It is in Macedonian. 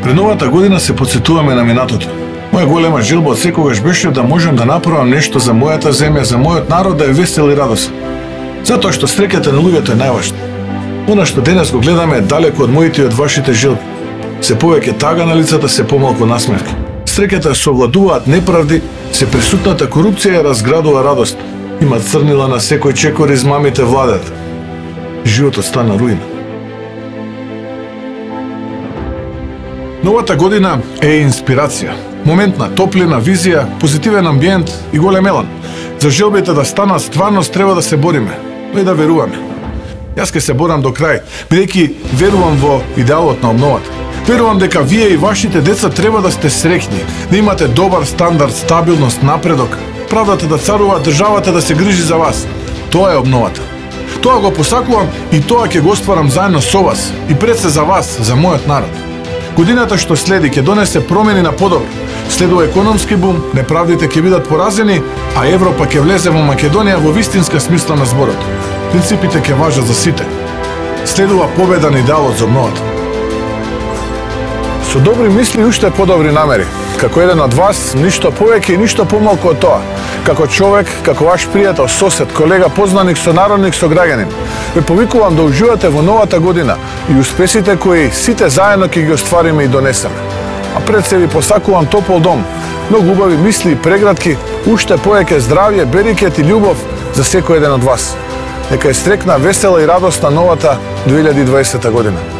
Пред новата година се потсетуваме на минатото. Моја голема желба од секогаш беше да можам да направам нешто за мојата земја, за мојот народ да е весел и радосен. Затоа што среќата на луѓето е најважна. Она што денес го гледаме е далеко од моите и од вашите желби. Се повеќе тага на лицата, се помалку насмевки. Среќата совладуваат неправди, се присутната корупција ја разградува радост. Има црнила на секој чекор, измамите владат. Животот стана руина. Новата година е инспирација. Моментна топлина, визија, позитивен амбиент и голем елан. За желбите да станат стварност треба да се бориме, но и да веруваме. Јас ке се борам до крај, бидејќи верувам во идеалот на обновата. Верувам дека вие и вашите деца треба да сте среќни, да имате добар стандард, стабилност, напредок, правдата да царува, државата да се грижи за вас. Тоа е обновата. Тоа го посакувам и тоа ќе го остварам заедно со вас и пред се за вас, за мојот народ. Годината што следи ќе донесе промени на подобро. Следува економски бум, неправдите ќе бидат поразени, а Европа ќе влезе во Македонија во вистинска смисла на зборот. Принципите ќе важат за сите. Следува победа на идеалот за обновата. Со добри мисли и уште подобри намери. Како еден од вас, ништо повеќе и ништо помалку од тоа. Како човек, како ваш пријател, сосед, колега, познаник, сонародник, сограѓанин. Ве повикувам да уживате во новата година и успесите кои сите заедно ќе ги оствариме и донесеме. А пред се ви посакувам топол дом, многу убави мисли и прегратки, уште повеќе здравје, берикет и љубов за секој еден од вас. Нека е стрекна, весела и радосна новата 2020 година.